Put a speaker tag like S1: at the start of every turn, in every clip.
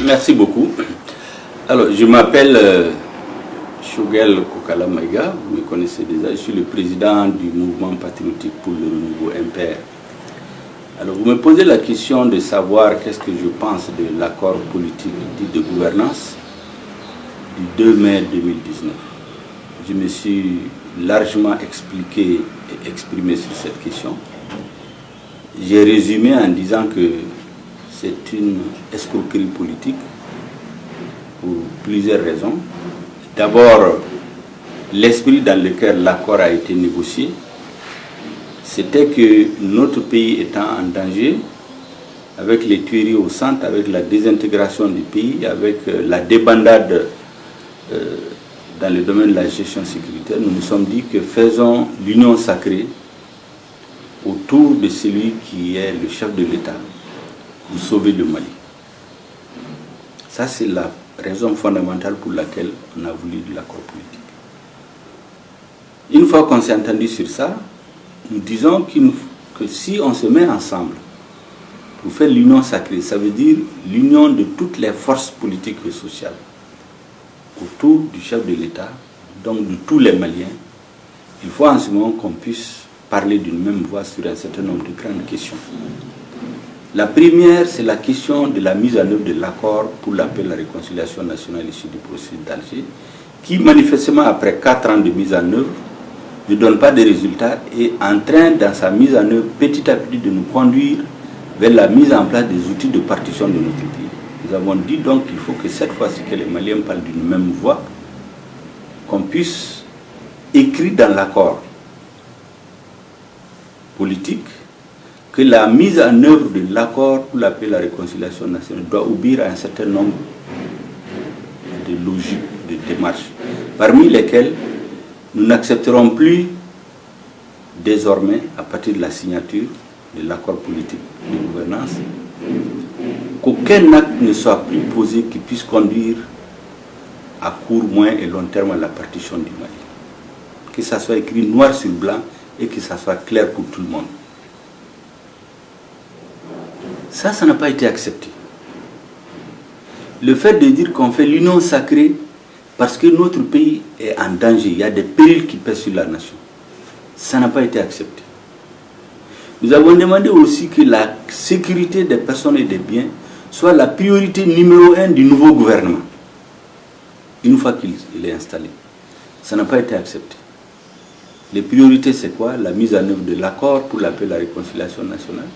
S1: Merci beaucoup. Alors, je m'appelle Choguel Kokala Maïga, vous me connaissez déjà, je suis le président du mouvement patriotique pour le renouveau MPR. Alors, vous me posez la question de savoir qu'est-ce que je pense de l'accord politique dit de gouvernance du 2 mai 2019. Je me suis largement expliqué et exprimé sur cette question. J'ai résumé en disant que c'est une escroquerie politique pour plusieurs raisons. D'abord, l'esprit dans lequel l'accord a été négocié, c'était que notre pays étant en danger, avec les tueries au centre, avec la désintégration du pays, avec la débandade dans le domaine de la gestion sécuritaire, nous nous sommes dit que faisons l'union sacrée autour de celui qui est le chef de l'État pour sauver le Mali. Ça, c'est la raison fondamentale pour laquelle on a voulu de l'accord politique. Une fois qu'on s'est entendu sur ça, nous disons que si on se met ensemble pour faire l'union sacrée, ça veut dire l'union de toutes les forces politiques et sociales autour du chef de l'État, donc de tous les Maliens, il faut en ce moment qu'on puisse parler d'une même voix sur un certain nombre de grandes questions. La première, c'est la question de la mise en œuvre de l'accord pour la paix et la réconciliation nationale issu du processus d'Alger, qui manifestement, après 4 ans de mise en œuvre, ne donne pas de résultats et est en train, dans sa mise en œuvre, petit à petit, de nous conduire vers la mise en place des outils de partition de notre pays. Nous avons dit donc qu'il faut que cette fois-ci que les Maliens parlent d'une même voix, qu'on puisse écrire dans l'accord politique que la mise en œuvre de l'accord pour la paix et la réconciliation nationale doit obéir à un certain nombre de logiques, de démarches, parmi lesquelles nous n'accepterons plus désormais, à partir de la signature de l'accord politique de gouvernance, qu'aucun acte ne soit plus posé qui puisse conduire à court, moyen et long terme à la partition du Mali. Que ça soit écrit noir sur blanc et que ça soit clair pour tout le monde. Ça n'a pas été accepté. Le fait de dire qu'on fait l'union sacrée parce que notre pays est en danger, il y a des périls qui pèsent sur la nation, ça n'a pas été accepté. Nous avons demandé aussi que la sécurité des personnes et des biens soit la priorité numéro 1 du nouveau gouvernement, une fois qu'il est installé. Ça n'a pas été accepté. Les priorités, c'est quoi? La mise en œuvre de l'accord pour la paix et la réconciliation nationale,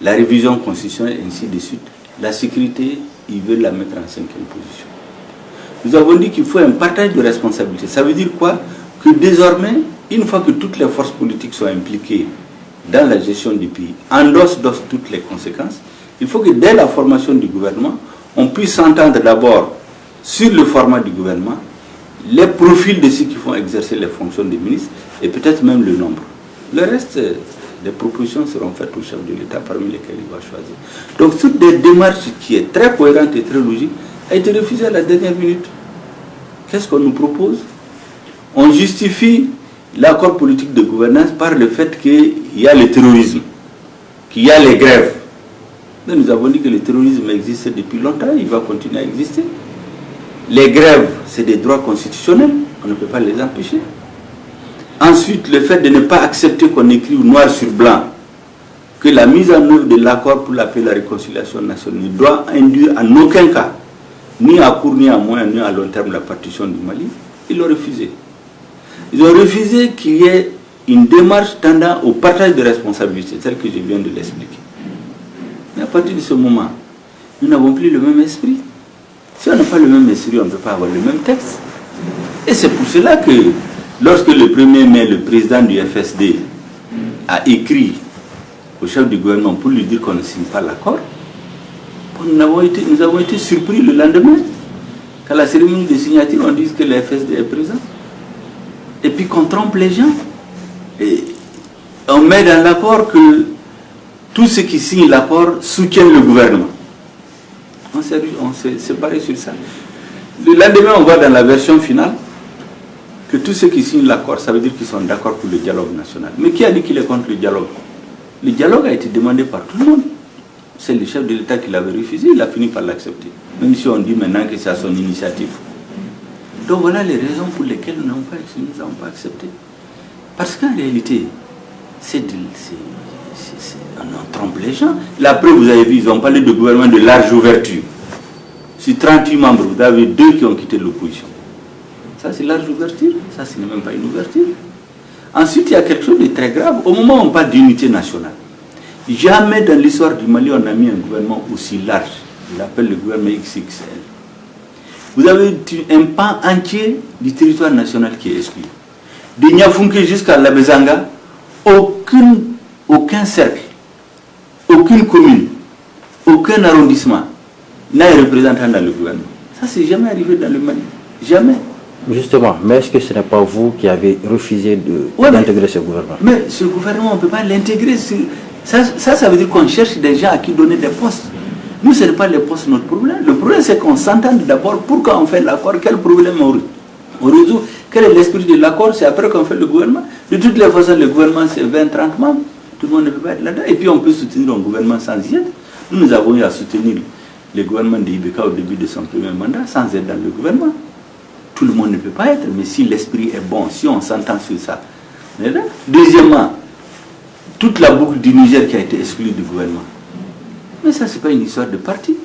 S1: la révision constitutionnelle, ainsi de suite. La sécurité, ils veulent la mettre en 5e position. Nous avons dit qu'il faut un partage de responsabilités. Ça veut dire quoi? Que désormais, une fois que toutes les forces politiques sont impliquées dans la gestion du pays, endossent toutes les conséquences, il faut que dès la formation du gouvernement, on puisse s'entendre d'abord sur le format du gouvernement, les profils de ceux qui vont exercer les fonctions des ministres et peut-être même le nombre. Le reste, des propositions seront faites au chef de l'État parmi lesquelles il va choisir. Donc toute des démarches qui est très cohérente et très logique a été refusée à la dernière minute. Qu'est-ce qu'on nous propose? On justifie l'accord politique de gouvernance par le fait qu'il y a le terrorisme, qu'il y a les grèves. Mais nous avons dit que le terrorisme existe depuis longtemps, il va continuer à exister. Les grèves, c'est des droits constitutionnels, on ne peut pas les empêcher. Ensuite, le fait de ne pas accepter qu'on écrive noir sur blanc que la mise en œuvre de l'accord pour la paix et la réconciliation nationale ne doit induire en aucun cas, ni à court, ni à moyen, ni à long terme, la partition du Mali, ils l'ont refusé. Ils ont refusé qu'il y ait une démarche tendant au partage de responsabilités, tel que je viens de l'expliquer. Mais à partir de ce moment, nous n'avons plus le même esprit. Si on n'a pas le même esprit, on ne peut pas avoir le même texte. Et c'est pour cela que, lorsque le 1er mai, le président du FSD a écrit au chef du gouvernement pour lui dire qu'on ne signe pas l'accord, nous avons été surpris le lendemain, qu'à la cérémonie de signature, on dise que le FSD est présent. Et puis qu'on trompe les gens. Et on met dans l'accord que tous ceux qui signent l'accord soutiennent le gouvernement. On s'est séparés sur ça. Le lendemain, on voit dans la version finale que tous ceux qui signent l'accord, ça veut dire qu'ils sont d'accord pour le dialogue national. Mais qui a dit qu'il est contre le dialogue? Le dialogue a été demandé par tout le monde. C'est le chef de l'État qui l'avait refusé, il a fini par l'accepter. Même si on dit maintenant que c'est à son initiative. Donc voilà les raisons pour lesquelles nous n'avons pas accepté. Parce qu'en réalité, on trompe les gens. La preuve, vous avez vu, ils ont parlé de gouvernement de large ouverture. Sur 38 membres, vous avez 2 qui ont quitté l'opposition. Ça, c'est large ouverture. Ça, ce n'est même pas une ouverture. Ensuite, il y a quelque chose de très grave. Au moment où on parle d'unité nationale, jamais dans l'histoire du Mali, on a mis un gouvernement aussi large. On l'appelle le gouvernement XXL. Vous avez un pan entier du territoire national qui est exclu. De Niafunke jusqu'à Labezanga, aucun cercle, aucune commune, aucun arrondissement n'a un représentant dans le gouvernement. Ça, c'est jamais arrivé dans le Mali. Jamais.
S2: Justement, mais est-ce que ce n'est pas vous qui avez refusé d'intégrer ce gouvernement?
S1: Mais ce gouvernement, on ne peut pas l'intégrer. Ça veut dire qu'on cherche des gens à qui donner des postes. Nous, ce n'est pas les postes notre problème. Le problème, c'est qu'on s'entende d'abord pourquoi on fait l'accord, quel problème on résout, quel est l'esprit de l'accord, c'est après qu'on fait le gouvernement. De toutes les façons, le gouvernement, c'est 20-30 membres. Tout le monde ne peut pas être là-dedans. Et puis, on peut soutenir un gouvernement sans y être. Nous avons eu à soutenir le gouvernement de Ibeka au début de son premier mandat, sans être dans le gouvernement. Tout le monde ne peut pas être, mais si l'esprit est bon, si on s'entend sur ça. Deuxièmement, toute la boucle du Niger qui a été exclue du gouvernement. Mais ça, ce n'est pas une histoire de parti.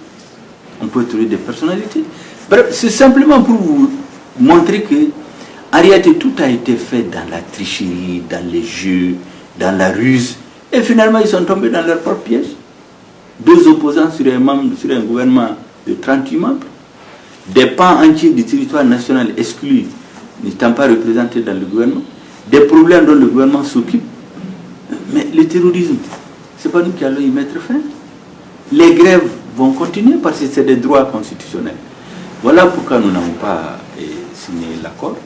S1: On peut trouver des personnalités. Bref, c'est simplement pour vous montrer que, en réalité, tout a été fait dans la tricherie, dans les jeux, dans la ruse. Et finalement, ils sont tombés dans leur propre piège. 2 opposants sur un gouvernement de 38 membres. Des pans entiers du territoire national exclus, n'étant pas représentés dans le gouvernement. Des problèmes dont le gouvernement s'occupe. Mais le terrorisme, ce n'est pas nous qui allons y mettre fin. Les grèves vont continuer parce que c'est des droits constitutionnels. Voilà pourquoi nous n'avons pas signé l'accord.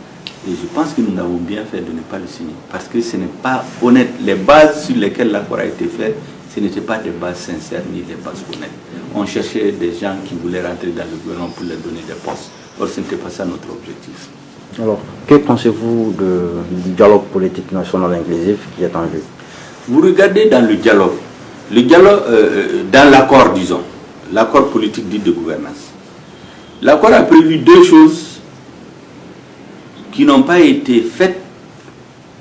S1: Et je pense que nous avons bien fait de ne pas le signer. Parce que ce n'est pas honnête. Les bases sur lesquelles l'accord a été fait, ce n'étaient pas des bases sincères ni des bases honnêtes. On cherchait des gens qui voulaient rentrer dans le gouvernement pour leur donner des postes. Or, ce n'était pas ça notre objectif.
S2: Alors, que pensez-vous du dialogue politique national inclusif qui est en jeu?
S1: Vous regardez dans le dialogue, dans l'accord, disons, l'accord politique dit de gouvernance. L'accord a prévu 2 choses qui n'ont pas été faites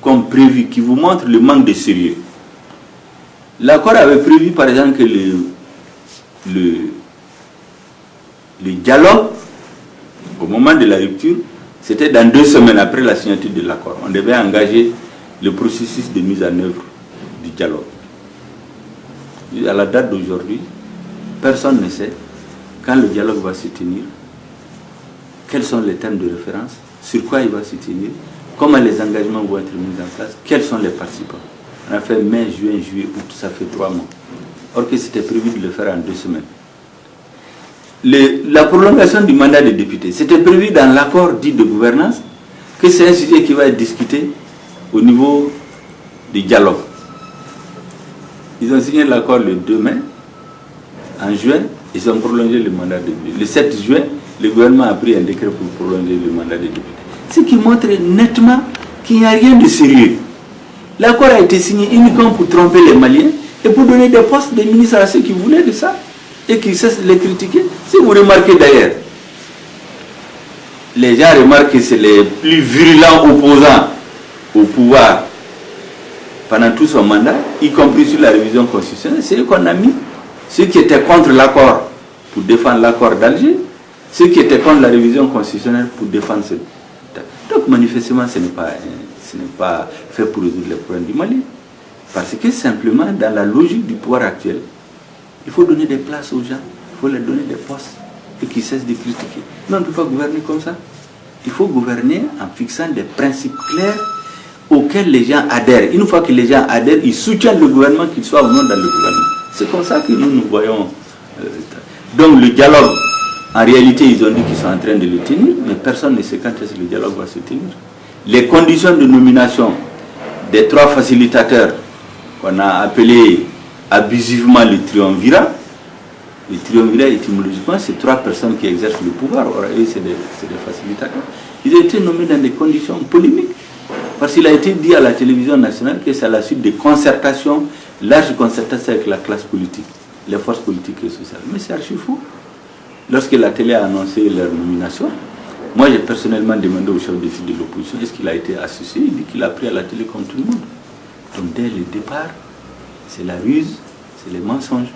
S1: comme prévu, qui vous montrent le manque de sérieux. L'accord avait prévu, par exemple, que le dialogue, au moment de la rupture, c'était dans 2 semaines après la signature de l'accord. On devait engager le processus de mise en œuvre du dialogue. À la date d'aujourd'hui, personne ne sait quand le dialogue va se tenir, quels sont les termes de référence, sur quoi il va se tenir, comment les engagements vont être mis en place, quels sont les participants. On a fait mai, juin, juillet, août, ça fait 3 mois. Or que c'était prévu de le faire en 2 semaines. La prolongation du mandat des députés, c'était prévu dans l'accord dit de gouvernance, que c'est un sujet qui va être discuté au niveau du dialogue. Ils ont signé l'accord le 2 mai. En juin, ils ont prolongé le mandat des députés. Le 7 juin, le gouvernement a pris un décret pour prolonger le mandat des députés. Ce qui montre nettement qu'il n'y a rien de sérieux. L'accord a été signé uniquement pour tromper les Maliens et pour donner des postes de ministres à ceux qui voulaient de ça et qui cessent de les critiquer. Si vous remarquez d'ailleurs, les gens remarquent que c'est les plus virulents opposants au pouvoir pendant tout son mandat, y compris sur la révision constitutionnelle, c'est eux qu'on a mis. Ceux qui étaient contre l'accord pour défendre l'accord d'Alger, ceux qui étaient contre la révision constitutionnelle pour défendre ce... Donc manifestement, ce n'est pas fait pour résoudre les problèmes du Mali. Parce que simplement, dans la logique du pouvoir actuel, il faut donner des places aux gens, il faut leur donner des postes et qu'ils cessent de critiquer. Non, on ne peut pas gouverner comme ça. Il faut gouverner en fixant des principes clairs auxquels les gens adhèrent. Une fois que les gens adhèrent, ils soutiennent le gouvernement, qu'ils soient ou non dans le gouvernement. C'est comme ça que nous voyons. Donc le dialogue, en réalité, ils ont dit qu'ils sont en train de le tenir, mais personne ne sait quand est-ce que le dialogue va se tenir. Les conditions de nomination des 3 facilitateurs qu'on a appelés abusivement le triumvirat, Le triumvirat, étymologiquement, c'est 3 personnes qui exercent le pouvoir. Or, eux, c'est des facilitateurs. Ils ont été nommés dans des conditions polémiques. Parce qu'il a été dit à la télévision nationale que c'est à la suite des concertations, larges concertations avec la classe politique, les forces politiques et sociales. Mais c'est archi faux. Lorsque la télé a annoncé leur nomination, moi j'ai personnellement demandé au chef d'équipe de l'opposition est-ce qu'il a été associé. Il dit qu'il a pris à la télé comme tout le monde. Donc dès le départ, c'est la ruse, c'est les mensonges.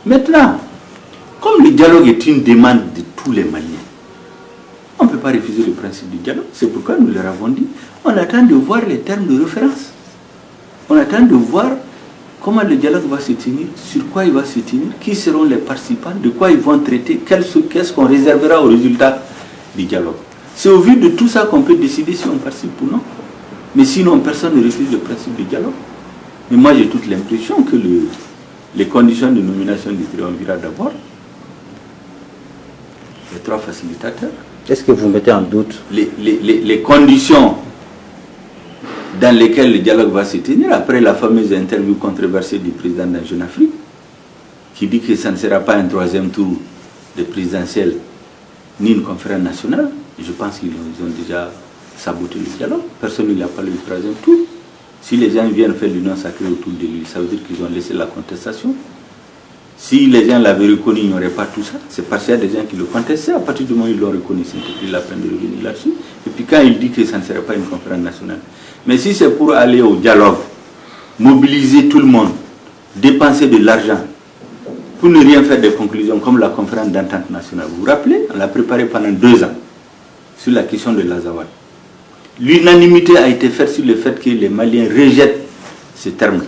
S1: Maintenant, comme le dialogue est une demande de tous les Maliens, on ne peut pas refuser le principe du dialogue. C'est pourquoi nous leur avons dit, on attend de voir les termes de référence. On attend de voir comment le dialogue va se tenir, sur quoi il va se tenir, qui seront les participants, de quoi ils vont traiter, qu'est-ce qu'on réservera au résultat du dialogue. C'est au vu de tout ça qu'on peut décider si on participe ou non. Mais sinon, personne ne refuse le principe du dialogue. Mais moi, j'ai toute l'impression que les conditions de nomination du triumvirat d'abord, les 3 facilitateurs.
S2: Est-ce que vous mettez en doute
S1: les conditions dans lesquelles le dialogue va se tenir, après la fameuse interview controversée du président de la Jeune Afrique, qui dit que ça ne sera pas un 3e tour de présidentiel, ni une conférence nationale. Je pense qu'ils ont déjà saboté le dialogue. Personne ne lui a parlé du 3e tour. Si les gens viennent faire l'union sacrée autour de lui, ça veut dire qu'ils ont laissé la contestation. Si les gens l'avaient reconnu, il n'y aurait pas tout ça. C'est parce qu'il y a des gens qui le contestaient. À partir du moment où ils l'ont reconnu, c'est pris la peine de revenir là-dessus. Et puis quand il dit que ça ne serait pas une conférence nationale. Mais si c'est pour aller au dialogue, mobiliser tout le monde, dépenser de l'argent, pour ne rien faire des conclusions comme la conférence d'entente nationale. Vous vous rappelez, on l'a préparée pendant 2 ans sur la question de l'Azawad. L'unanimité a été faite sur le fait que les Maliens rejettent ce terme-là.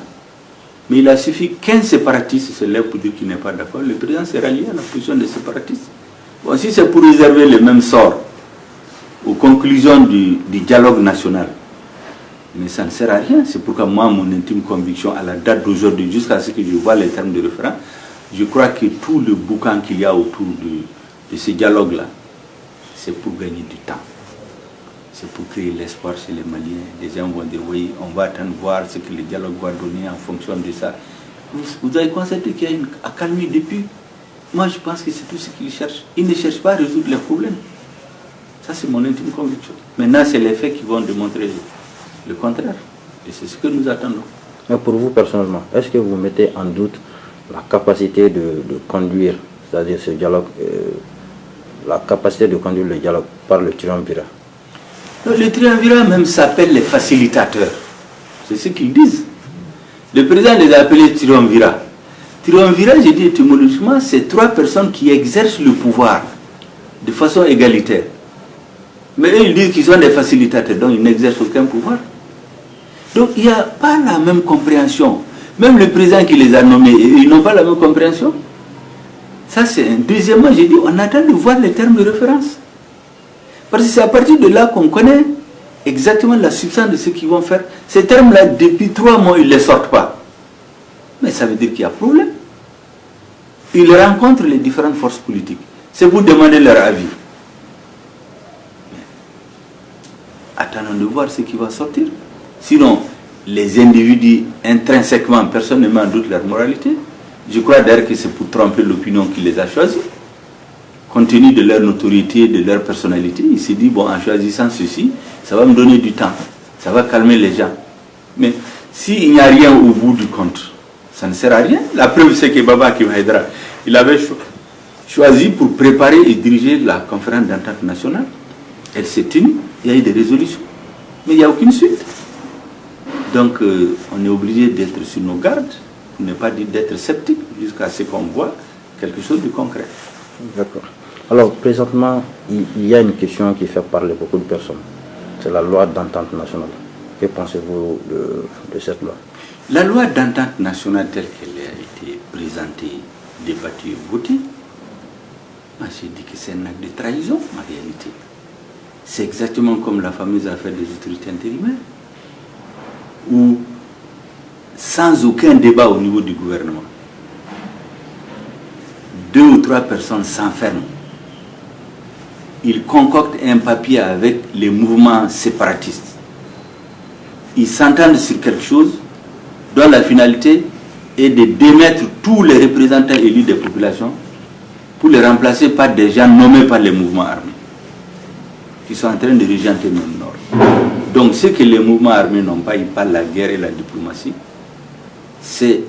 S1: Mais il a suffi qu'un séparatiste se lève pour dire qu'il n'est pas d'accord. Le président s'est rallié à la position des séparatistes. Bon, si c'est pour réserver le même sort aux conclusions du dialogue national, mais ça ne sert à rien. C'est pourquoi moi, mon intime conviction à la date d'aujourd'hui, jusqu'à ce que je vois les termes de référence, je crois que tout le boucan qu'il y a autour de ce dialogue-là, c'est pour gagner du temps. C'est pour créer l'espoir chez les Maliens. Les gens vont dire, oui, on va attendre voir ce que le dialogue va donner en fonction de ça. Vous avez constaté qu'il y a une accalmie depuis. Moi, je pense que c'est tout ce qu'ils cherchent. Ils ne cherchent pas à résoudre les problèmes. Ça, c'est mon intime conviction. Maintenant, c'est les faits qui vont démontrer le contraire. Et c'est ce que nous attendons.
S2: Mais pour vous, personnellement, est-ce que vous mettez en doute la capacité de conduire, c'est-à-dire ce dialogue, la capacité de conduire le dialogue par le triumvirat?
S1: Le triumvirat même s'appelle les facilitateurs. C'est ce qu'ils disent. Le président les a appelés triumvirat. Triumvirat, j'ai dit étymologiquement, c'est 3 personnes qui exercent le pouvoir de façon égalitaire. Mais eux, ils disent qu'ils sont des facilitateurs, donc ils n'exercent aucun pouvoir. Donc il n'y a pas la même compréhension. Même le président qui les a nommés, ils n'ont pas la même compréhension. Ça, c'est un. Deuxièmement, j'ai dit, on attend de voir les termes de référence. Parce que c'est à partir de là qu'on connaît exactement la substance de ce qu'ils vont faire. Ces termes-là, depuis 3 mois, ils ne les sortent pas. Mais ça veut dire qu'il y a problème. Ils rencontrent les différentes forces politiques. C'est pour demander leur avis. Mais attendons de voir ce qui va sortir. Sinon, les individus, intrinsèquement, personne ne met en doute leur moralité. Je crois d'ailleurs que c'est pour tromper l'opinion qui les a choisis. Compte tenu de leur notoriété, de leur personnalité, il s'est dit, bon, en choisissant ceci, ça va me donner du temps, ça va calmer les gens. Mais s'il n'y a rien au bout du compte, ça ne sert à rien. La preuve, c'est que Baba Akim Haïdara, il avait choisi pour préparer et diriger la conférence d'entente nationale. Elle s'est tenue, il y a eu des résolutions, mais il n'y a aucune suite. Donc, on est obligé d'être sur nos gardes, pour ne pas dire d'être sceptique, jusqu'à ce qu'on voit quelque chose de concret.
S2: D'accord. Alors, présentement, il y a une question qui fait parler beaucoup de personnes. C'est la loi d'entente nationale. Que pensez-vous de cette loi?
S1: La loi d'entente nationale telle qu'elle a été présentée, débattue et votée, moi j'ai dit que c'est un acte de trahison en réalité. C'est exactement comme la fameuse affaire des autorités intérimaires, où sans aucun débat au niveau du gouvernement, 2 ou 3 personnes s'enferment. Ils concoctent un papier avec les mouvements séparatistes. Ils s'entendent sur quelque chose dont la finalité est de démettre tous les représentants élus des populations pour les remplacer par des gens nommés par les mouvements armés, qui sont en train de régenter le Nord. Donc ce que les mouvements armés n'ont pas, ils parlent la guerre et la diplomatie, c'est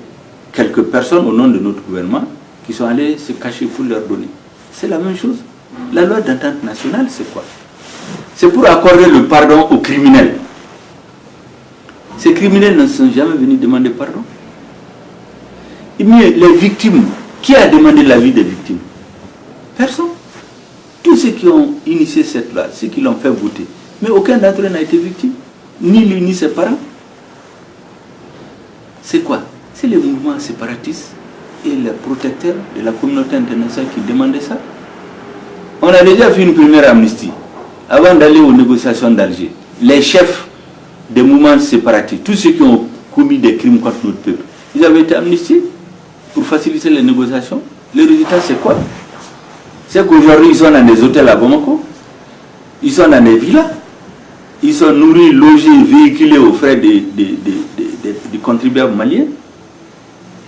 S1: quelques personnes au nom de notre gouvernement qui sont allés se cacher pour leur donner. C'est la même chose. La loi d'entente nationale, c'est quoi? C'est pour accorder le pardon aux criminels. Ces criminels ne sont jamais venus demander pardon. Et mieux, les victimes, qui a demandé la vie des victimes? Personne. Tous ceux qui ont initié cette loi, ceux qui l'ont fait voter, mais aucun d'entre eux n'a été victime, ni lui ni ses parents. C'est quoi? C'est les mouvements séparatistes et les protecteurs de la communauté internationale qui demandaient ça. On a déjà fait une première amnistie avant d'aller aux négociations d'Alger. Les chefs des mouvements séparatistes, tous ceux qui ont commis des crimes contre notre peuple, ils avaient été amnistiés pour faciliter les négociations. Le résultat, c'est quoi? C'est qu'aujourd'hui, ils sont dans des hôtels à Bamako, ils sont dans des villas, ils sont nourris, logés, véhiculés aux frais des contribuables maliens,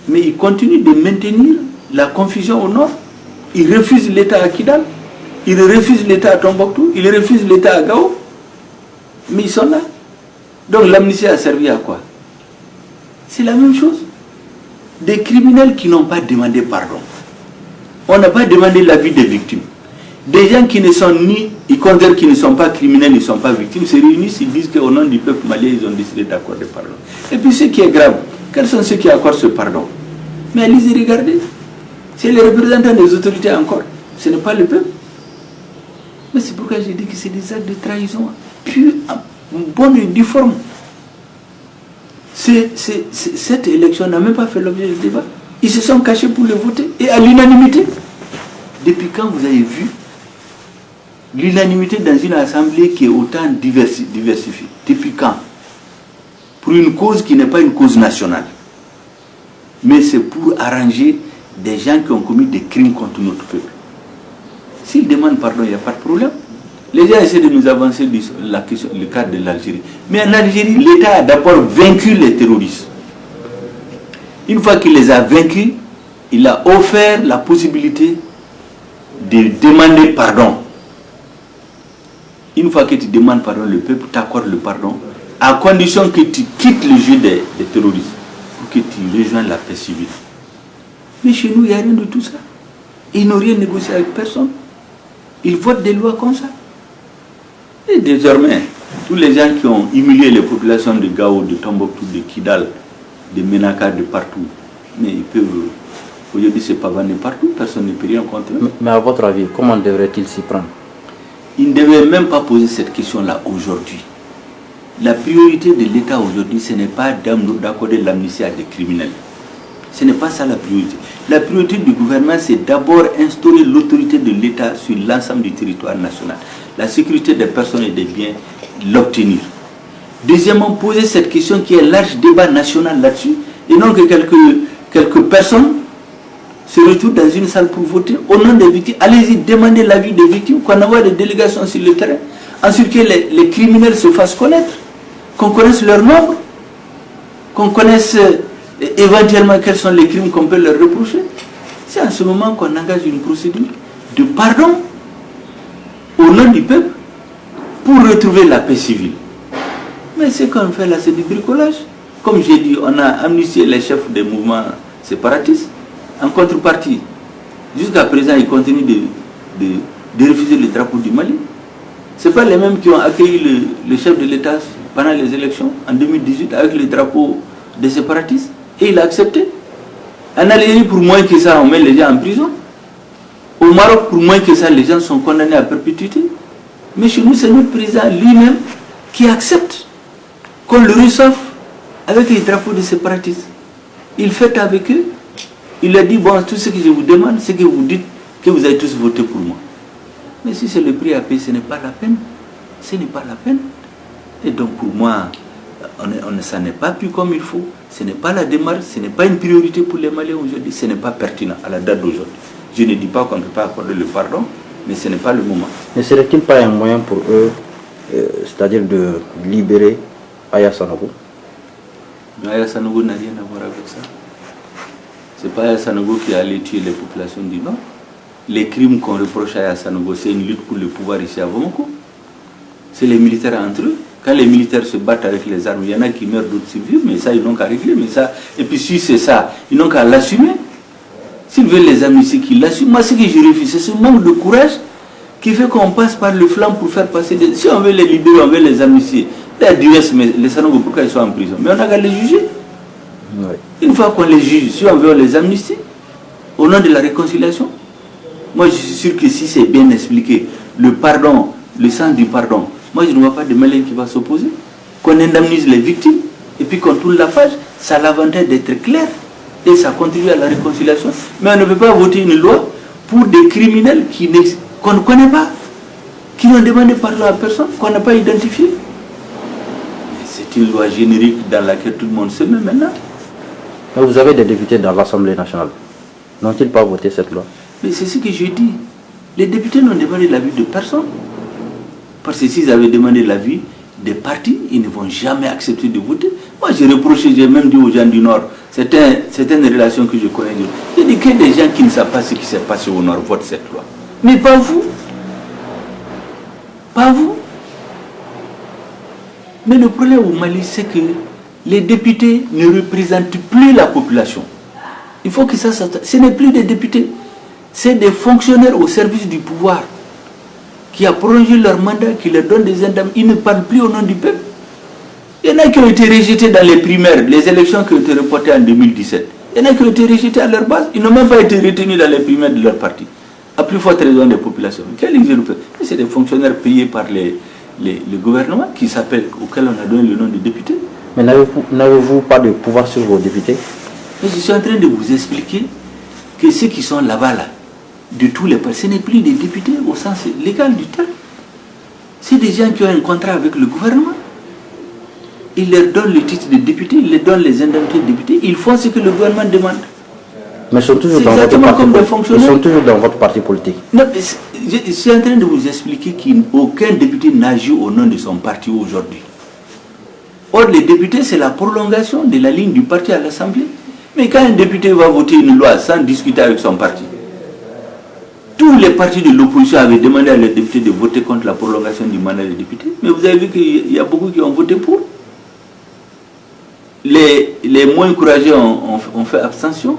S1: mais ils continuent de maintenir la confusion au nord. Ils refusent l'État à Kidal, ils refusent l'État à Tombouctou, ils refusent l'État à Gao, mais ils sont là. Donc l'amnistie a servi à quoi? C'est la même chose. Des criminels qui n'ont pas demandé pardon. On n'a pas demandé l'avis des victimes. Des gens qui ne sont ni, ils considèrent qu'ils ne sont pas criminels, ils ne sont pas victimes, se réunissent, ils disent qu'au nom du peuple malien, ils ont décidé d'accorder pardon. Et puis ce qui est grave, quels sont ceux qui accordent ce pardon? Mais allez-y regarder. C'est les représentants des autorités encore. Ce n'est pas le peuple. Mais c'est pourquoi j'ai dit que c'est des actes de trahison purs, bonne et due forme. Cette élection n'a même pas fait l'objet de débat. Ils se sont cachés pour le voter, et à l'unanimité. Depuis quand vous avez vu l'unanimité dans une assemblée qui est autant diversifiée? Depuis quand? Pour une cause qui n'est pas une cause nationale, mais c'est pour arranger des gens qui ont commis des crimes contre notre peuple. S'ils demandent pardon, il n'y a pas de problème. Les gens essaient de nous avancer le cadre de l'Algérie. Mais en Algérie, l'État a d'abord vaincu les terroristes. Une fois qu'il les a vaincus, il a offert la possibilité de demander pardon. Une fois que tu demandes pardon, le peuple t'accorde le pardon, à condition que tu quittes le jeu des terroristes, pour que tu rejoignes la paix civile. Mais chez nous, il n'y a rien de tout ça. Ils n'ont rien négocié avec personne. Ils votent des lois comme ça. Et désormais, tous les gens qui ont humilié les populations de Gao, de Tombouctou, de Kidal, de Menaka, de partout, mais ils peuvent aujourd'hui se pavaner partout, personne ne peut rien contre eux.
S2: Mais à votre avis, comment devrait-il s'y prendre?
S1: Il ne devait même pas poser cette question-là aujourd'hui. La priorité de l'État aujourd'hui, ce n'est pas d'accorder l'amnistie à des criminels. Ce n'est pas ça la priorité. La priorité du gouvernement, c'est d'abord instaurer l'autorité de l'État sur l'ensemble du territoire national. La sécurité des personnes et des biens, l'obtenir. Deuxièmement, poser cette question qui est un large débat national là-dessus, et non que quelques personnes se retrouvent dans une salle pour voter au nom des victimes. Allez-y, demandez l'avis des victimes, qu'on envoie des délégations sur le terrain. Ensuite, que les criminels se fassent connaître, qu'on connaisse leur nombre, qu'on connaisse éventuellement quels sont les crimes qu'on peut leur reprocher. C'est en ce moment qu'on engage une procédure de pardon au nom du peuple pour retrouver la paix civile. Mais ce qu'on fait là, c'est du bricolage. Comme j'ai dit, on a amnistié les chefs des mouvements séparatistes. En contrepartie, jusqu'à présent, ils continuent de refuser le drapeau du Mali. Ce n'est pas les mêmes qui ont accueilli le chef de l'État pendant les élections en 2018 avec le drapeau des séparatistes. Et il a accepté. En Algérie, pour moins que ça, on met les gens en prison. Au Maroc, pour moins que ça, les gens sont condamnés à perpétuité. Mais chez nous, c'est notre président lui-même qui accepte qu'on le reçoive avec les drapeaux des séparatistes. Il fait avec eux. Il a dit, bon, tout ce que je vous demande, c'est que vous dites que vous avez tous voté pour moi. Mais si c'est le prix à payer, ce n'est pas la peine. Ce n'est pas la peine. Et donc pour moi, ça n'est pas plus comme il faut. Ce n'est pas la démarche, ce n'est pas une priorité pour les Maliens aujourd'hui. Ce n'est pas pertinent à la date d'aujourd'hui. Je ne dis pas qu'on ne peut pas accorder le pardon, mais ce n'est pas le moment.
S2: Ne serait-il pas un moyen pour eux, c'est-à-dire de libérer Aya Sanogo?
S1: Aya Sanogo n'a rien à voir avec ça. C'est pas Sanogo qui a allé tuer les populations du Nord. Les crimes qu'on reproche à Sanogo, c'est une lutte pour le pouvoir ici à Bamako. C'est les militaires entre eux. Quand les militaires se battent avec les armes, il y en a qui meurent, d'autres survivent, mais ça, ils n'ont qu'à régler. Mais ça, et puis si c'est ça, ils n'ont qu'à l'assumer. S'ils veulent les amnistier, qu'ils l'assument. Moi, ce que je refuse, c'est ce manque de courage qui fait qu'on passe par le flanc pour faire passer des... Si on veut les libérer, on veut les amnistier. Mais les Sanogo, pourquoi ils sont en prison? Mais on n'a qu'à les juger.
S2: Oui.
S1: Une fois qu'on les juge, si on veut, on les amnistie. Au nom de la réconciliation. Moi, je suis sûr que si c'est bien expliqué, le pardon, le sens du pardon, moi, je ne vois pas de malin qui va s'opposer. Qu'on indemnise les victimes et puis qu'on tourne la page, ça a l'avantage d'être clair et ça contribue à la réconciliation. Mais on ne peut pas voter une loi pour des criminels qu'on ne connaît pas, qui n'ont demandé pardon à personne, qu'on n'a pas identifié. C'est une loi générique dans laquelle tout le monde se met maintenant.
S2: Mais vous avez des députés dans l'Assemblée nationale. N'ont-ils pas voté cette loi?
S1: Mais c'est ce que je dis. Les députés n'ont demandé l'avis de personne. Parce que s'ils avaient demandé l'avis des partis, ils ne vont jamais accepter de voter. Moi, j'ai reproché, j'ai même dit aux gens du Nord, c'est une relation que je connais. J'ai dit que des gens qui ne savent pas ce qui s'est passé au Nord votent cette loi. Mais pas vous. Pas vous. Mais le problème au Mali, c'est que les députés ne représentent plus la population. Il faut que ça... Ce n'est plus des députés. C'est des fonctionnaires au service du pouvoir qui a prolongé leur mandat, qui leur donne des indemnités. Ils ne parlent plus au nom du peuple. Il y en a qui ont été rejetés dans les primaires, les élections qui ont été reportées en 2017. Il y en a qui ont été rejetés à leur base. Ils n'ont même pas été retenus dans les primaires de leur parti. À plus forte raison des populations. Quel exemple? C'est des fonctionnaires payés par le gouvernement auxquels on a donné le nom de députés.
S2: Mais n'avez-vous pas de pouvoir sur vos députés?
S1: Mais je suis en train de vous expliquer que ceux qui sont là-bas, là, de tous les pays, ce n'est plus des députés au sens légal du terme. C'est des gens qui ont un contrat avec le gouvernement. Ils leur donnent le titre de député, ils leur donnent les indemnités de député, ils font ce que le gouvernement demande.
S2: Mais ils sont toujours dans votre parti politique.
S1: Non, je suis en train de vous expliquer qu'aucun député n'agit au nom de son parti aujourd'hui. Or, les députés, c'est la prolongation de la ligne du parti à l'Assemblée. Mais quand un député va voter une loi sans discuter avec son parti, tous les partis de l'opposition avaient demandé à les députés de voter contre la prolongation du mandat des députés. Mais vous avez vu qu'il y a beaucoup qui ont voté pour. Les moins courageux ont fait abstention.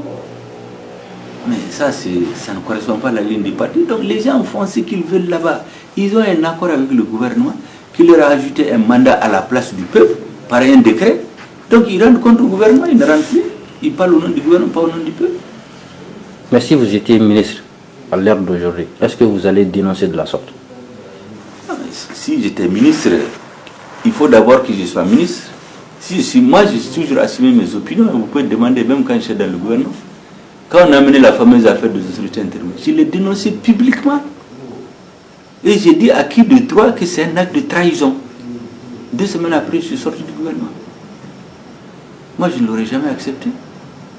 S1: Mais ça ne correspond pas à la ligne du parti. Donc les gens font ce qu'ils veulent là-bas. Ils ont un accord avec le gouvernement qui leur a ajouté un mandat à la place du peuple par un décret. Donc ils rendent compte au gouvernement, ils ne rendent plus. Ils parlent au nom du gouvernement, pas au nom du peuple.
S2: Mais si vous étiez ministre à l'heure d'aujourd'hui, est-ce que vous allez dénoncer de la sorte?
S1: Si j'étais ministre, il faut d'abord que je sois ministre. Moi, j'ai toujours assumé mes opinions. Vous pouvez demander, même quand j'étais dans le gouvernement. Quand on a mené la fameuse affaire des autorités intermédiaires, je l'ai dénoncé publiquement. Et j'ai dit à qui de droit que c'est un acte de trahison. 2 semaines après, je suis sorti du gouvernement. Moi, je ne l'aurais jamais accepté.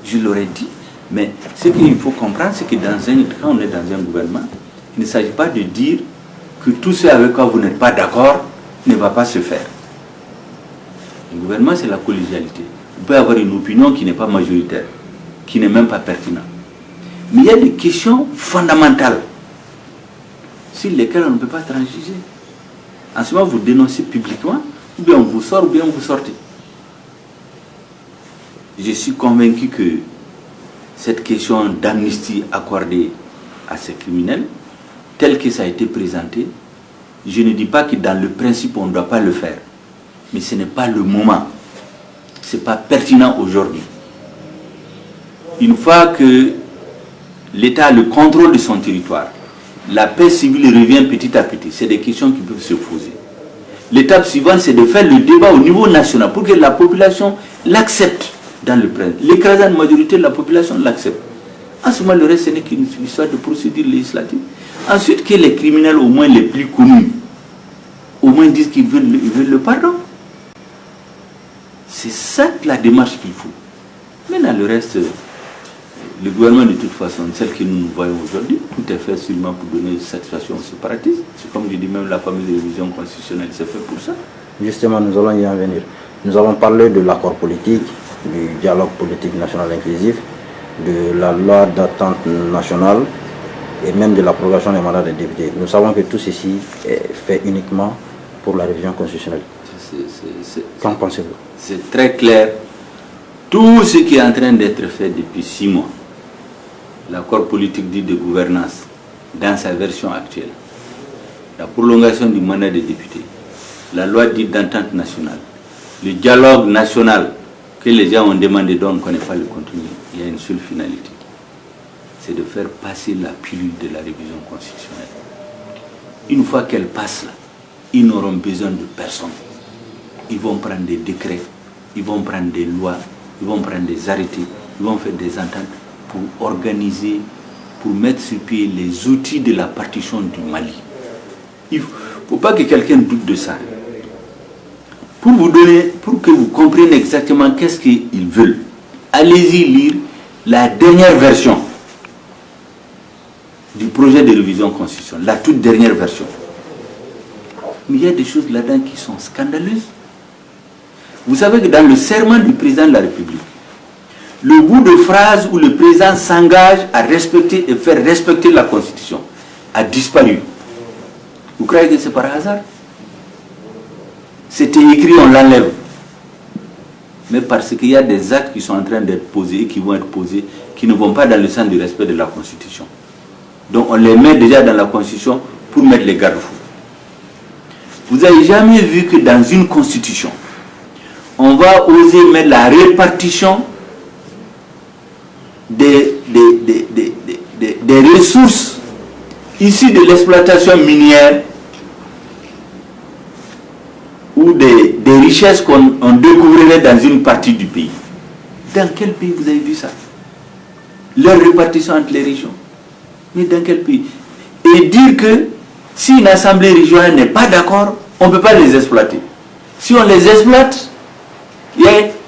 S1: Je l'aurais dit. Mais ce qu'il faut comprendre, c'est que quand on est dans un gouvernement, il ne s'agit pas de dire que tout ce avec quoi vous n'êtes pas d'accord ne va pas se faire. Le gouvernement, c'est la collégialité. Vous pouvez avoir une opinion qui n'est pas majoritaire, qui n'est même pas pertinente. Mais il y a des questions fondamentales sur lesquelles on ne peut pas transiger. En ce moment, vous dénoncez publiquement, ou bien on vous sort, ou bien vous sortez. Je suis convaincu que cette question d'amnistie accordée à ces criminels, telle que ça a été présenté, je ne dis pas que dans le principe on ne doit pas le faire, mais ce n'est pas le moment, ce n'est pas pertinent aujourd'hui. Une fois que l'État a le contrôle de son territoire, la paix civile revient petit à petit, c'est des questions qui peuvent se poser. L'étape suivante, c'est de faire le débat au niveau national pour que la population l'accepte. Dans le principe. L'écrasante majorité de la population l'accepte. En ce moment, le reste, ce n'est qu'une histoire de procédure législative. Ensuite, que les criminels, au moins les plus connus, au moins disent qu'ils veulent le pardon. C'est ça la démarche qu'il faut. Maintenant, le reste, le gouvernement, de toute façon, celle que nous voyons aujourd'hui, tout est fait seulement pour donner satisfaction aux séparatistes. C'est comme je dis, même la fameuse révision constitutionnelle, c'est fait pour ça.
S2: Justement, nous allons y en venir. Nous allons parler de l'accord politique, du dialogue politique national inclusif. de la loi d'attente nationale et même de la prorogation des mandats des députés. Nous savons que tout ceci est fait uniquement pour la révision constitutionnelle. Qu'en pensez-vous?
S1: C'est très clair. Tout ce qui est en train d'être fait depuis 6 mois, l'accord politique dit de gouvernance, dans sa version actuelle, la prolongation du mandat des députés, la loi dite d'entente nationale, le dialogue national que les gens ont demandé dont on ne connaît pas le contenu, il y a une seule finalité. C'est de faire passer la pilule de la révision constitutionnelle. Une fois qu'elle passe là, ils n'auront besoin de personne. Ils vont prendre des décrets, ils vont prendre des lois, ils vont prendre des arrêtés, ils vont faire des ententes pour organiser, pour mettre sur pied les outils de la partition du Mali. Il ne faut pas que quelqu'un doute de ça. Pour vous donner, pour que vous compreniez exactement qu'est-ce qu'ils veulent, allez-y lire la dernière version du projet de révision constitutionnelle, la toute dernière version. Mais il y a des choses là-dedans qui sont scandaleuses. Vous savez que dans le serment du président de la République, le bout de phrase où le président s'engage à respecter et faire respecter la Constitution a disparu. Vous croyez que c'est par hasard? C'était écrit, on l'enlève. Mais parce qu'il y a des actes qui sont en train d'être posés et qui vont être posés, qui ne vont pas dans le sens du respect de la Constitution. Donc on les met déjà dans la Constitution pour mettre les garde-fous. Vous n'avez jamais vu que dans une Constitution, on va oser mettre la répartition des ressources issues de l'exploitation minière ou des richesses qu'on découvrirait dans une partie du pays. Dans quel pays vous avez vu ça? Leur répartition entre les régions. Mais dans quel pays? Et dire que si une assemblée régionale n'est pas d'accord, on ne peut pas les exploiter. Si on les exploite,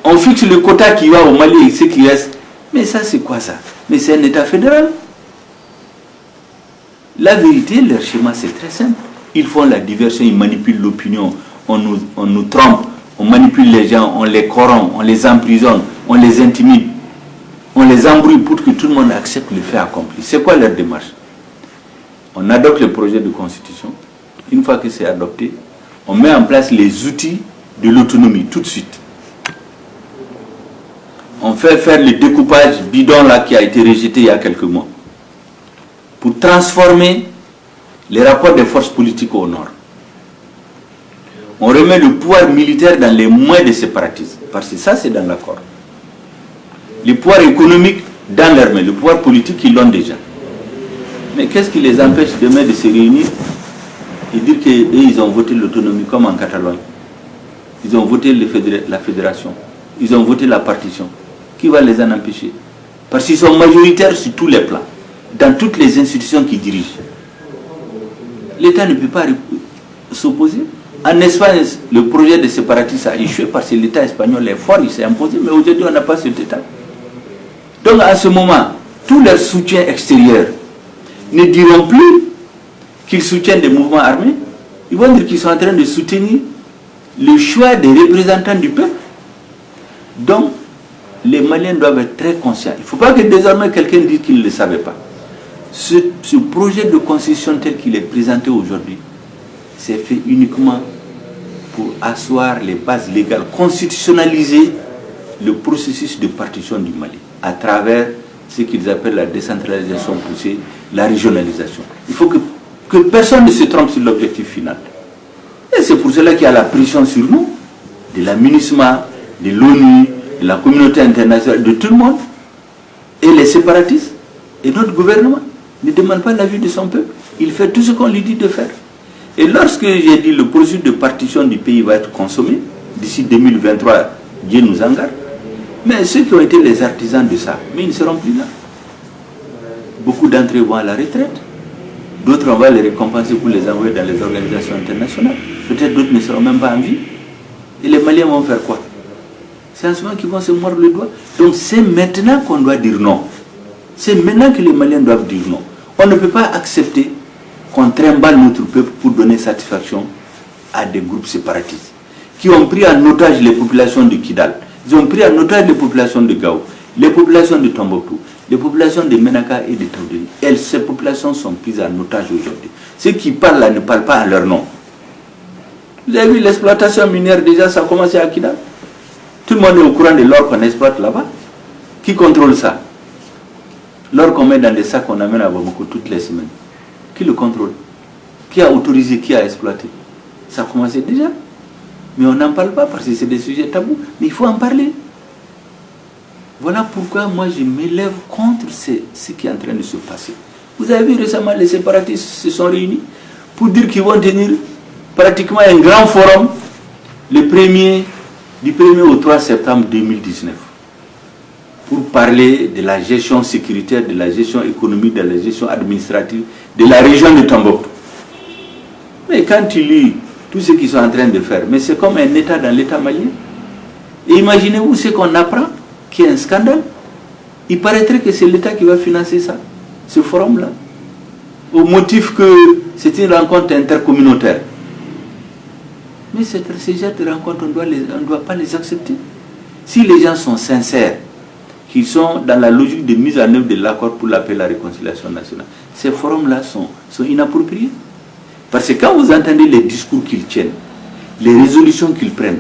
S1: on fixe le quota qui va au Mali et ce qui reste. Mais ça, c'est quoi ça? Mais c'est un État fédéral. La vérité, leur schéma, c'est très simple. Ils font la diversion, ils manipulent l'opinion, on nous trompe, on manipule les gens, on les corrompt, on les emprisonne, on les intimide, on les embrouille pour que tout le monde accepte le fait accompli. C'est quoi leur démarche? On adopte le projet de constitution. Une fois que c'est adopté, on met en place les outils de l'autonomie tout de suite. On fait faire le découpage bidon là qui a été rejeté il y a quelques mois pour transformer les rapports des forces politiques au nord. On remet le pouvoir militaire dans les mains des séparatistes, parce que ça c'est dans l'accord. Le pouvoir économique dans leurs mains, le pouvoir politique ils l'ont déjà. Mais qu'est-ce qui les empêche demain de se réunir et dire qu'ils ont voté l'autonomie comme en Catalogne? Ils ont voté la fédération, ils ont voté la partition. Qui va les en empêcher? Parce qu'ils sont majoritaires sur tous les plans, dans toutes les institutions qui dirigent. L'État ne peut pas s'opposer. En Espagne, le projet de séparatisme a échoué parce que l'État espagnol est fort, il s'est imposé, mais aujourd'hui on n'a pas cet État. Donc à ce moment, tout leur soutien extérieur ne diront plus qu'ils soutiennent des mouvements armés, ils vont dire qu'ils sont en train de soutenir le choix des représentants du peuple. Donc, les Maliens doivent être très conscients. Il ne faut pas que désormais quelqu'un dise qu'il ne le savait pas. Ce projet de constitution tel qu'il est présenté aujourd'hui, c'est fait uniquement pour asseoir les bases légales, constitutionnaliser le processus de partition du Mali à travers ce qu'ils appellent la décentralisation poussée, la régionalisation. Il faut que personne ne se trompe sur l'objectif final. Et c'est pour cela qu'il y a la pression sur nous, de la MINUSMA, de l'ONU, de la communauté internationale, de tout le monde. Et les séparatistes et notre gouvernement ne demandent pas l'avis de son peuple. Il fait tout ce qu'on lui dit de faire. Et lorsque j'ai dit le processus de partition du pays va être consommé, d'ici 2023, Dieu nous en garde. Mais ceux qui ont été les artisans de ça, mais ils ne seront plus là. Beaucoup d'entre eux vont à la retraite. D'autres, on va les récompenser pour les envoyer dans les organisations internationales. Peut-être d'autres ne seront même pas en vie. Et les Maliens vont faire quoi? C'est en ce moment qu'ils vont se mordre le doigt. Donc c'est maintenant qu'on doit dire non. C'est maintenant que les Maliens doivent dire non. On ne peut pas accepter qu'on trimballe notre peuple pour donner satisfaction à des groupes séparatistes qui ont pris en otage les populations de Kidal. Ils ont pris en otage les populations de Gao. Les populations de Tombouctou, les populations de Menaka et de Taoudéni, ces populations sont prises en otage aujourd'hui. Ceux qui parlent là ne parlent pas en leur nom. Vous avez vu l'exploitation minière, déjà ça a commencé à Kidal. Tout le monde est au courant de l'or qu'on exploite là-bas. Qui contrôle ça? L'or qu'on met dans des sacs qu'on amène à Bamako toutes les semaines. Qui le contrôle? Qui a autorisé, qui a exploité? Ça a commencé déjà. Mais on n'en parle pas parce que c'est des sujets tabous. Mais il faut en parler. Voilà pourquoi moi je m'élève contre ce qui est en train de se passer. Vous avez vu récemment, les séparatistes se sont réunis pour dire qu'ils vont tenir pratiquement un grand forum du 1er au 3 septembre 2019 pour parler de la gestion sécuritaire, de la gestion économique, de la gestion administrative de la région de Tombouctou. Mais quand tu lis tout ce qu'ils sont en train de faire, mais c'est comme un État dans l'État malien. Et imaginez-vous ce qu'on apprend, qui est un scandale. Il paraîtrait que c'est l'État qui va financer ça, ce forum-là, au motif que c'est une rencontre intercommunautaire. Mais ces genres de rencontres, on ne doit pas les accepter. Si les gens sont sincères, qu'ils sont dans la logique de mise en œuvre de l'accord pour la paix et la réconciliation nationale, ces forums-là sont inappropriés. Parce que quand vous entendez les discours qu'ils tiennent, les résolutions qu'ils prennent,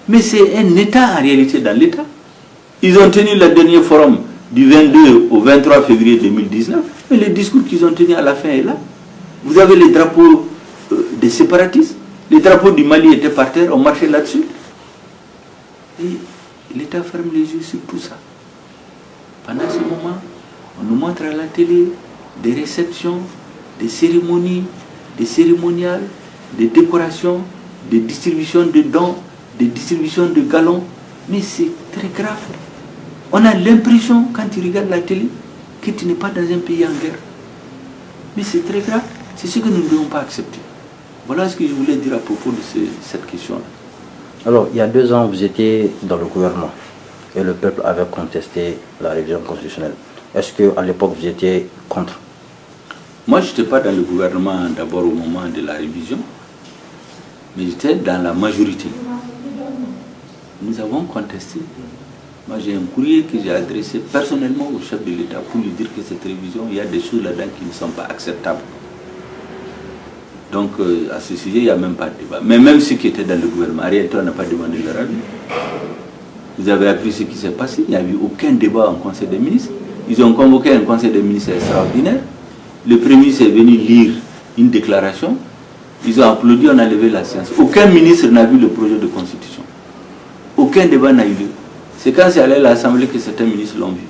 S1: mais c'est un État en réalité dans l'État. Ils ont tenu le dernier forum du 22 au 23 février 2019, mais le discours qu'ils ont tenu à la fin est là. Vous avez les drapeaux des séparatistes, les drapeaux du Mali étaient par terre, on marchait là-dessus. Et l'État ferme les yeux sur tout ça. Pendant ce moment, on nous montre à la télé des réceptions, des cérémonies, des cérémoniales, des décorations, des distributions de dons, des distributions de galons. Mais c'est très grave. On a l'impression, quand tu regardes la télé, que tu n'es pas dans un pays en guerre. Mais c'est très grave. C'est ce que nous ne devons pas accepter. Voilà ce que je voulais dire à propos de cette question-là.
S2: Alors, il y a 2 ans, vous étiez dans le gouvernement et le peuple avait contesté la révision constitutionnelle. Est-ce qu'à l'époque, vous étiez contre?
S1: Moi, je n'étais pas dans le gouvernement d'abord au moment de la révision, mais j'étais dans la majorité. Nous avons contesté. Moi, j'ai un courrier que j'ai adressé personnellement au chef de l'État pour lui dire que cette révision, il y a des choses là-dedans qui ne sont pas acceptables. Donc, à ce sujet, il n'y a même pas de débat. Mais même ceux qui étaient dans le gouvernement, en réalité, on n'a pas demandé leur avis. Vous avez appris ce qui s'est passé. Il n'y a eu aucun débat en Conseil des ministres. Ils ont convoqué un Conseil des ministres extraordinaire. Le Premier ministre est venu lire une déclaration. Ils ont applaudi, on a levé la séance. Aucun ministre n'a vu le projet de constitution. Aucun débat n'a eu lieu. C'est quand c'est allé à l'Assemblée que certains ministres l'ont vu.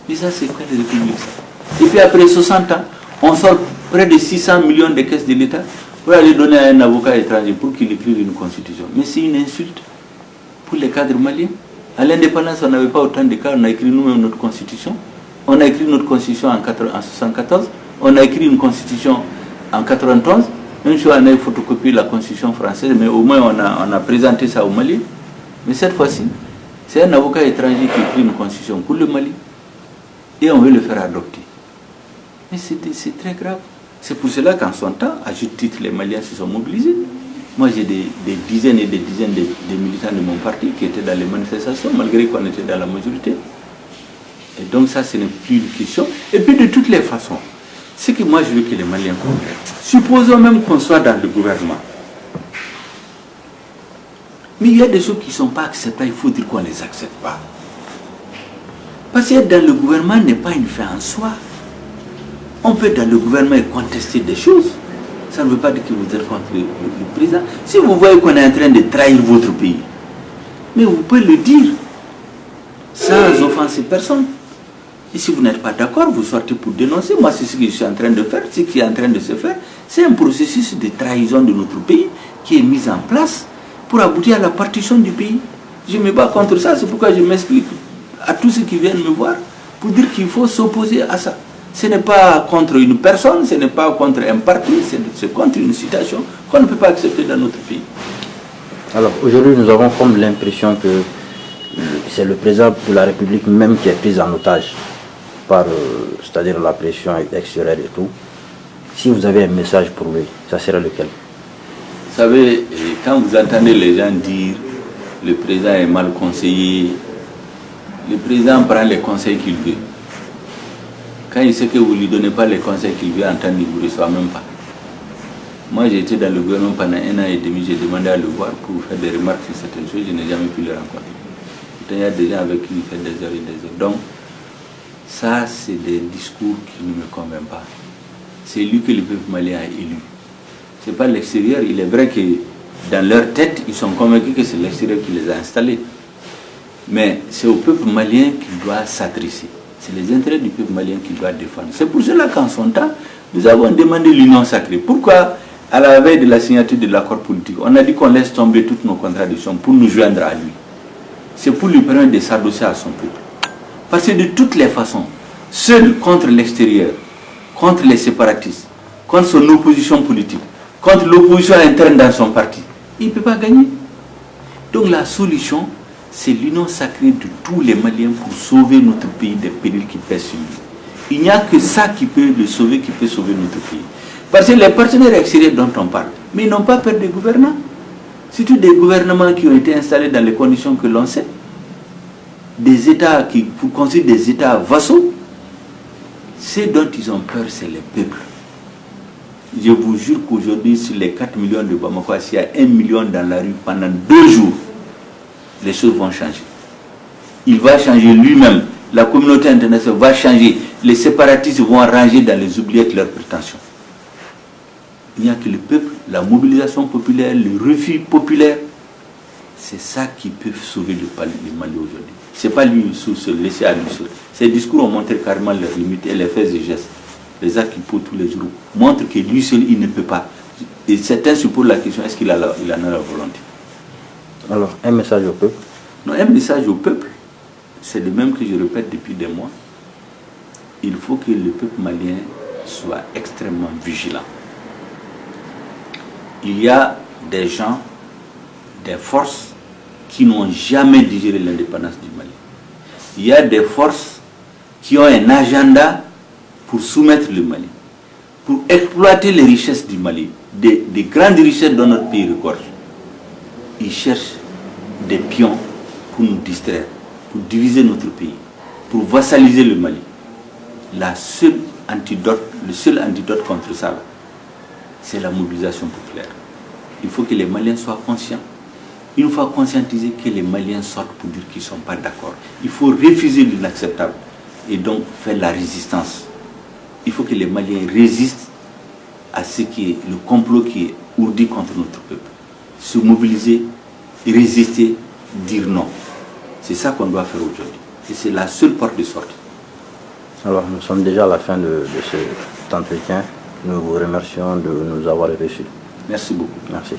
S1: Mais ça, c'est quoi la République, ça? Et puis après 60 ans, on sort près de 600 millions de caisses de l'État pour aller donner à un avocat étranger pour qu'il écrive une constitution. Mais c'est une insulte pour les cadres maliens. À l'indépendance, on n'avait pas autant de cas, on a écrit nous-mêmes notre constitution. On a écrit notre constitution en 1974, on a écrit une constitution en 1991. Même si on a photocopié la constitution française, mais au moins on a présenté ça au Mali. Mais cette fois-ci, c'est un avocat étranger qui écrit une constitution pour le Mali et on veut le faire adopter. Mais c'est très grave. C'est pour cela qu'en son temps, à juste titre, les Maliens se sont mobilisés. Moi, j'ai des dizaines et des dizaines de militants de mon parti qui étaient dans les manifestations, malgré qu'on était dans la majorité. Et donc ça, ce n'est plus une question. Et puis de toutes les façons, ce que moi je veux que les Maliens comprennent, supposons même qu'on soit dans le gouvernement, mais il y a des choses qui ne sont pas acceptables, il faut dire qu'on ne les accepte pas. Parce que dans le gouvernement n'est pas une fin en soi. On peut dans le gouvernement contester des choses. Ça ne veut pas dire que vous êtes contre le président. Si vous voyez qu'on est en train de trahir votre pays, mais vous pouvez le dire sans offenser personne. Et si vous n'êtes pas d'accord, vous sortez pour dénoncer. Moi, c'est ce que je suis en train de faire. Ce qui est en train de se faire, c'est un processus de trahison de notre pays qui est mis en place pour aboutir à la partition du pays. Je me bats contre ça. C'est pourquoi je m'explique à tous ceux qui viennent me voir pour dire qu'il faut s'opposer à ça. Ce n'est pas contre une personne, ce n'est pas contre un parti, c'est contre une situation qu'on ne peut pas accepter dans notre pays.
S2: Alors aujourd'hui, nous avons comme l'impression que c'est le président de la République même qui est pris en otage par, c'est-à-dire la pression extérieure et tout. Si vous avez un message pour lui, ça serait lequel?
S1: Vous savez, quand vous entendez les gens dire le président est mal conseillé, le président prend les conseils qu'il veut. Quand il sait que vous ne lui donnez pas les conseils qu'il veut entendre, il ne vous reçoit même pas. Moi, j'ai été dans le gouvernement pendant 1 an et demi, j'ai demandé à le voir pour faire des remarques sur certaines choses, je n'ai jamais pu le rencontrer. Il y a des gens avec qui il fait des heures et des heures. Donc, ça, c'est des discours qui ne me convainquent pas. C'est lui que le peuple malien a élu. Ce n'est pas l'extérieur. Il est vrai que dans leur tête, ils sont convaincus que c'est l'extérieur qui les a installés. Mais c'est au peuple malien qu'il doit s'adresser. C'est les intérêts du peuple malien qu'il doit défendre. C'est pour cela qu'en son temps, nous avons demandé l'union sacrée. Pourquoi, à la veille de la signature de l'accord politique, on a dit qu'on laisse tomber toutes nos contradictions pour nous joindre à lui? C'est pour lui permettre de s'adosser à son peuple. Parce que de toutes les façons, seul contre l'extérieur, contre les séparatistes, contre son opposition politique, contre l'opposition interne dans son parti, il ne peut pas gagner. Donc la solution, c'est l'union sacrée de tous les Maliens pour sauver notre pays des périls qui pèsent sur lui. Il n'y a que ça qui peut le sauver, qui peut sauver notre pays. Parce que les partenaires extérieurs dont on parle, mais ils n'ont pas peur des gouvernants. Surtout des gouvernements qui ont été installés dans les conditions que l'on sait. Des États qui, pour construire des États vassaux, ce dont ils ont peur, c'est les peuples. Je vous jure qu'aujourd'hui, sur les 4 millions de Bamako, s'il y a 1 million dans la rue pendant 2 jours, les choses vont changer. Il va changer lui-même. La communauté internationale va changer. Les séparatistes vont ranger dans les oubliettes leurs prétentions. Il n'y a que le peuple, la mobilisation populaire, le refus populaire. C'est ça qui peut sauver le Mali aujourd'hui. Ce n'est pas lui se laisser à lui seul. Ces discours ont montré carrément leurs limites et les faits et gestes. Les actes qu'il pose tous les jours montrent que lui seul, il ne peut pas. Et certains se posent la question, est-ce qu'il en a la volonté?
S2: Alors, un message au peuple?
S1: Non, un message au peuple, c'est le même que je répète depuis des mois. Il faut que le peuple malien soit extrêmement vigilant. Il y a des gens, des forces qui n'ont jamais digéré l'indépendance du Mali. Il y a des forces qui ont un agenda pour soumettre le Mali, pour exploiter les richesses du Mali, des grandes richesses dont notre pays regorge. Ils cherchent des pions pour nous distraire, pour diviser notre pays, pour vassaliser le Mali. Le seul antidote contre ça, c'est la mobilisation populaire. Il faut que les Maliens soient conscients. Une fois conscientisés, que les Maliens sortent pour dire qu'ils ne sont pas d'accord. Il faut refuser l'inacceptable et donc faire la résistance. Il faut que les Maliens résistent à ce qui est le complot qui est ourdi contre notre peuple. Se mobiliser, résister, dire non. C'est ça qu'on doit faire aujourd'hui. Et c'est la seule porte de sortie.
S2: Alors, nous sommes déjà à la fin de cet entretien. Nous vous remercions de nous avoir reçus.
S1: Merci beaucoup.
S2: Merci.